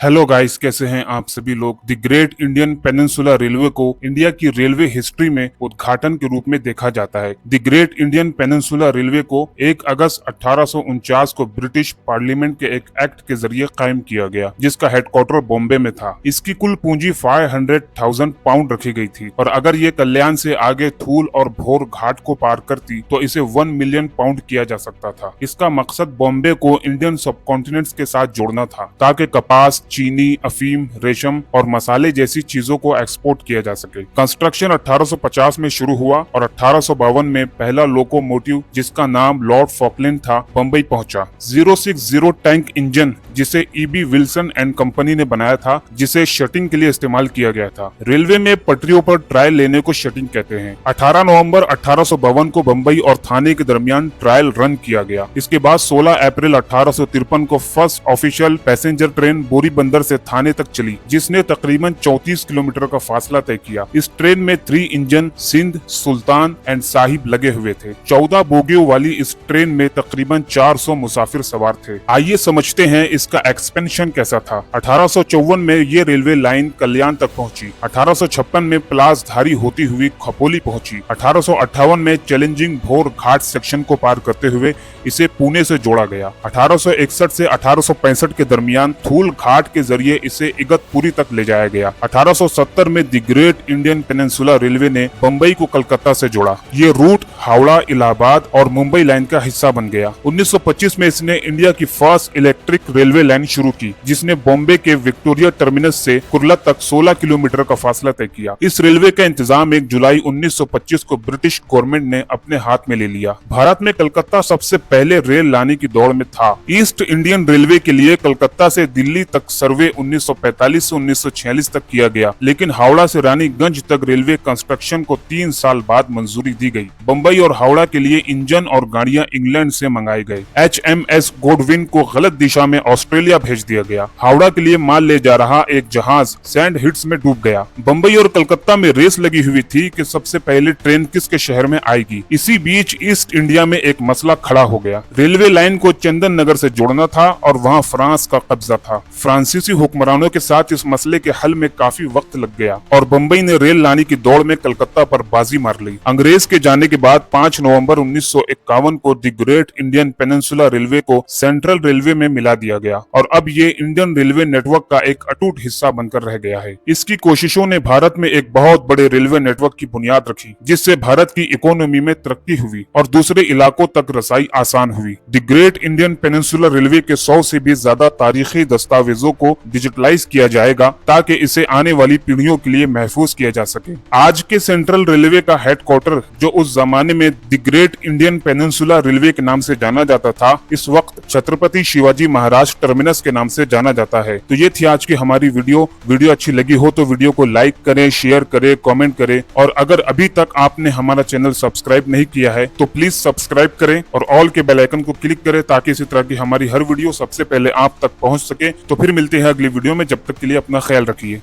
Hello guys, कैसे हैं आप सभी लोग। The great Indian peninsula railway को इंडिया की रेलवे हिस्ट्री में उद्घाटन के रूप में देखा जाता है। The great Indian peninsula railway को 1 अगस्त 1849 को ब्रिटिश पार्लियामेंट के एक एक्ट के जरिए कायम किया गया, जिसका हेडक्वार्टर बॉम्बे में था। इसकी कुल पूंजी 500,000 पाउंड रखी गई थी और अगर ये कल्याण से आगे थूल और भोर घाट को पार करती तो इसे 1 मिलियन पाउंड किया जा सकता था। इसका मकसद बॉम्बे को इंडियन सबकॉन्टिनेंट के साथ जोड़ना था ताकि कपास, चीनी, अफीम, रेशम और मसाले जैसी चीजों को एक्सपोर्ट किया जा सके। कंस्ट्रक्शन 1850 में शुरू हुआ और 1852 में पहला लोकोमोटिव, जिसका नाम लॉर्ड फॉकलैंड था, बम्बई पहुंचा। 060 टैंक इंजन, जिसे ईबी विल्सन एंड कंपनी ने बनाया था, जिसे शटिंग के लिए इस्तेमाल किया गया था। रेलवे में पटरियों पर ट्रायल लेने को शटिंग कहते हैं। 18 नवंबर 1852 को बम्बई और थाने के दरमियान ट्रायल रन किया गया। इसके बाद 16 अप्रैल 1853 को फर्स्ट ऑफिशियल पैसेंजर ट्रेन बोरी बंदर से थाने तक चली, जिसने तकरीबन 34 किलोमीटर का फासला तय किया। इस ट्रेन में 3 इंजन सिंध, सुल्तान एंड साहिब लगे हुए थे। 14 बोगियों वाली इस ट्रेन में तकरीबन 400 मुसाफिर सवार थे। आइए समझते हैं इसका एक्सपेंशन कैसा था। 1854 में ये रेलवे लाइन कल्याण तक पहुंची। 1856 में पलासधारी होती हुई खपोली पहुंची। 1858 में चैलेंजिंग भोर घाट सेक्शन को पार करते हुए इसे पुणे से जोड़ा गया। 1861 से 1865 के दरमियान थूल घाट के जरिए इसे इगतपुरी तक ले जाया गया। 1870 में the great Indian peninsula railway ने बम्बई को कलकत्ता से जोड़ा। ये रूट हावड़ा, इलाहाबाद और मुंबई लाइन का हिस्सा बन गया। 1925 में इसने इंडिया की फर्स्ट इलेक्ट्रिक रेलवे लाइन शुरू की, जिसने बॉम्बे के विक्टोरिया टर्मिनस से कुर्ला तक 16 किलोमीटर का फासला तय किया। इस रेलवे का इंतजाम 1 जुलाई 1925 को ब्रिटिश गवर्नमेंट ने अपने हाथ में ले लिया। भारत में कलकत्ता सबसे पहले रेल लाने की दौड़ में था। ईस्ट इंडियन रेलवे के लिए कलकत्ता से दिल्ली तक सर्वे 1945 से 1946 तक किया गया, लेकिन हावड़ा से रानीगंज तक रेलवे कंस्ट्रक्शन को 3 साल बाद मंजूरी दी गई। बम्बई और हावड़ा के लिए इंजन और गाड़ियां इंग्लैंड से मंगाए गए। HMS गोडविन को गलत दिशा में ऑस्ट्रेलिया भेज दिया गया। हावड़ा के लिए माल ले जा रहा एक जहाज सैंड हिट्स में डूब गया। बम्बई और कलकत्ता में रेस लगी हुई थी कि सबसे पहले ट्रेन किसके शहर में आएगी। इसी बीच ईस्ट इंडिया में एक मसला खड़ा हो गया। रेलवे लाइन को चंदन नगर से जोड़ना था और वहाँ फ्रांस का कब्जा था। फ्रांसीसी हुक्मरानों के साथ इस मसले के हल में काफी वक्त लग गया और बम्बई ने रेल लाने की दौड़ में कलकत्ता पर बाजी मार ली। अंग्रेज के जाने के बाद 5 नवंबर 1951 को the great Indian peninsula railway को सेंट्रल रेलवे में मिला दिया गया और अब ये इंडियन रेलवे नेटवर्क का एक अटूट हिस्सा बनकर रह गया है। इसकी कोशिशों ने भारत में एक बहुत बड़े रेलवे नेटवर्क की बुनियाद रखी, जिससे भारत की इकोनॉमी में तरक्की हुई और दूसरे इलाकों तक रसाई आसान हुई। The great Indian peninsula railway के 100 से भी ज्यादा तारीखी दस्तावेजों को डिजिटलाइज किया जाएगा ताकि इसे आने वाली पीढ़ियों के लिए महफूज किया जा सके। आज के सेंट्रल रेलवे का हेडक्वार्टर, जो उस जमाने में the great Indian peninsula railway के नाम से जाना जाता था, इस वक्त छत्रपति शिवाजी महाराज टर्मिनस के नाम से जाना जाता है। तो ये थी आज की हमारी वीडियो अच्छी लगी हो तो वीडियो को लाइक करें, शेयर करें, कमेंट करें और अगर अभी तक आपने हमारा चैनल सब्सक्राइब नहीं किया है तो प्लीज सब्सक्राइब करें और ऑल के बेल आइकन को क्लिक करें ताकि इसी तरह की हमारी हर वीडियो सबसे पहले आप तक पहुंच सके। तो फिर मिलते हैं अगली वीडियो में, जब तक के लिए अपना ख्याल रखिए।